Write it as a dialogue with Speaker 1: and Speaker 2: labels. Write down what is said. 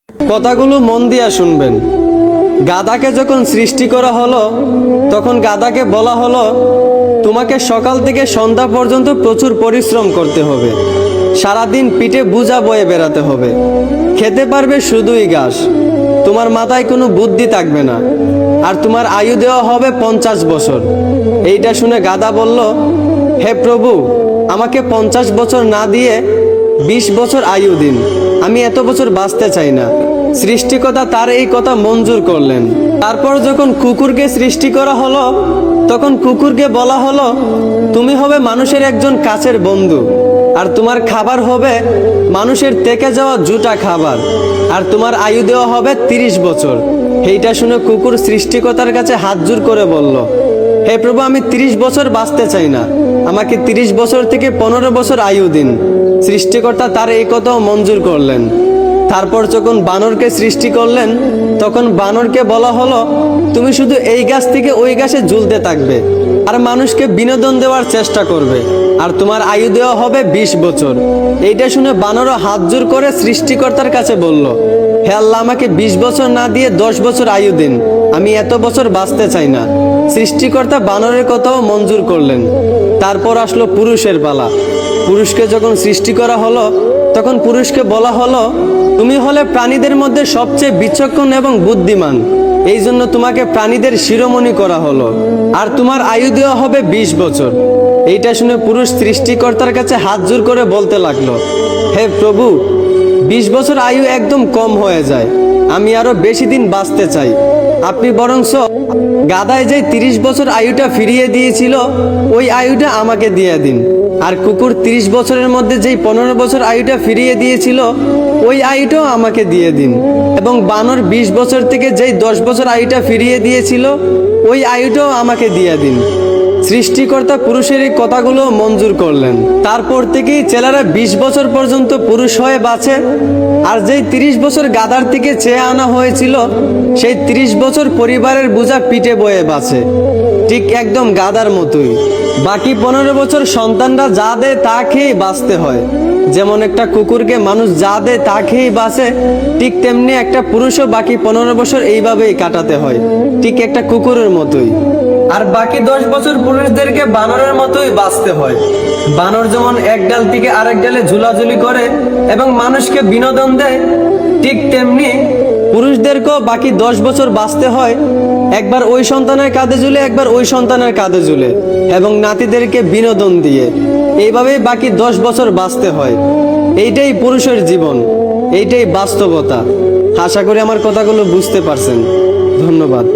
Speaker 1: কথাগুলো মন দিয়া শুনবেন। গাধাকে যখন সৃষ্টি করা হলো তখন গাধাকে বলা হলো, তোমাকে সকাল থেকে সন্ধ্যা পর্যন্ত প্রচুর পরিশ্রম করতে হবে, সারাদিন পিঠে বোঝা বয়ে বেড়াতে হবে, খেতে পারবে শুধুই ঘাস, তোমার মাথায় কোনো বুদ্ধি থাকবে না, আর তোমার আয়ু দেওয়া হবে 50 বছর। এইটা শুনে গাধা বলল, হে প্রভু, আমাকে 50 বছর না দিয়ে 20 বছর আয়ু দিন, আমি এত বছর বাঁচতে চাই না। সৃষ্টিকর্তা তার এই কথা মঞ্জুর করলেন। তারপর যখন কুকুরকে সৃষ্টি করা হলো তখন কুকুরকে বলা হলো, তুমি হবে মানুষের একজন কাছের বন্ধু, আর তোমার খাবার হবে মানুষের থেকে যাওয়া জুটা খাবার, আর তোমার আয়ু দেওয়া হবে 30 বছর। এইটা শুনে কুকুর সৃষ্টিকর্তার কাছে হাত জোর করে বলল, হে প্রভু, আমি 30 বছর বাঁচতে চাই না, আমাকে 30 বছর থেকে 15 বছর আয়ু দিন। সৃষ্টিকর্তা তার এই কথাও মঞ্জুর করলেন। তারপর যখন বানরকে সৃষ্টি করলেন তখন বানরকে বলা হলো, তুমি শুধু এই গাছ থেকে ওই গাছে ঝুলতে থাকবে আর মানুষকে বিনোদন দেওয়ার চেষ্টা করবে, আর তোমার আয়ু দেওয়া হবে 20 বছর। এইটা শুনে বানরও হাত জোর করে সৃষ্টিকর্তার কাছে বলল, হে আল্লাহ, আমাকে 20 বছর না দিয়ে 10 বছর আয়ু দিন, আমি এত বছর বাঁচতে চাই না। সৃষ্টিকর্তা বানরের কথাও মঞ্জুর করলেন। তারপর আসলো পুরুষের পালা। পুরুষকে যখন সৃষ্টি করা হলো তখন পুরুষকে বলা হলো, তুমি হলে প্রাণীদের মধ্যে সবচেয়ে বিচক্ষণ এবং বুদ্ধিমান, এই জন্য তোমাকে প্রাণীদের শিরোমণি করা হলো, আর তোমার আয়ু দেওয়া হবে 20 বছর। এইটা শুনে পুরুষ সৃষ্টিকর্তার কাছে হাত জোর করে বলতে লাগলো, হে প্রভু, 20 বছর আয়ু একদম কম হয়ে যায়, আমি আরো বেশি দিন বাঁচতে চাই, আপনি বরঞ্চ গাধায় যে 30 বছর আয়ুটা ফিরিয়ে দিয়েছিল ওই আয়ুটা আমাকে দিয়ে দিন, আর কুকুর 30 বছরের মধ্যে যেই 15 বছর আয়ুটা ফিরিয়ে দিয়েছিল ওই আয়ুটাও আমাকে দিয়ে দিন, এবং বানর 20 বছর থেকে যেই 10 বছর আয়ুটা ফিরিয়ে দিয়েছিল ওই আয়ুটাও আমাকে দিয়ে দিন। সৃষ্টিকর্তা পুরুষের এই কথাগুলো মঞ্জুর করলেন। তারপর থেকেই ছেলেরা 20 বছর পর্যন্ত পুরুষ হয়ে বাঁচে, আর যেই 30 বছর গাধার থেকে চেয়ে আনা হয়েছিল সেই 30 বছর পরিবারের বোঝা পিঠে বয়ে বাঁচে, ঠিক একদম গাধার মতোই। বাকি 15 বছর সন্তানরা যা দেয় তা খেয়েই বাঁচতে হয়। যেমন একটা কুকুরকে মানুষ যা দেয় তা খেয়েই বাঁচে, ঠিক তেমনি একটা পুরুষও বাকি 15 বছর এইভাবেই কাটাতে হয়, ঠিক একটা কুকুরের মতোই। আর বাকি 10 বছর পুরুষদেরকে বানরের মতোই বাঁচতে হয়। বানর যেমন এক ডাল থেকে আরেক ডালে ঝুলাঝুলি করে এবং মানুষকে বিনোদন দেয়, ঠিক তেমনি পুরুষদেরকেও বাকি 10 বছর বাঁচতে হয়, একবার ওই সন্তানের কাঁধে ঝুলে একবার ওই সন্তানের কাঁধে ঝুলে, এবং নাতিদেরকে বিনোদন দিয়ে এইভাবেই বাকি 10 বছর বাঁচতে হয়। এইটাই পুরুষের জীবন, এইটাই বাস্তবতা। আশা করি আমার কথাগুলো বুঝতে পারছেন। ধন্যবাদ।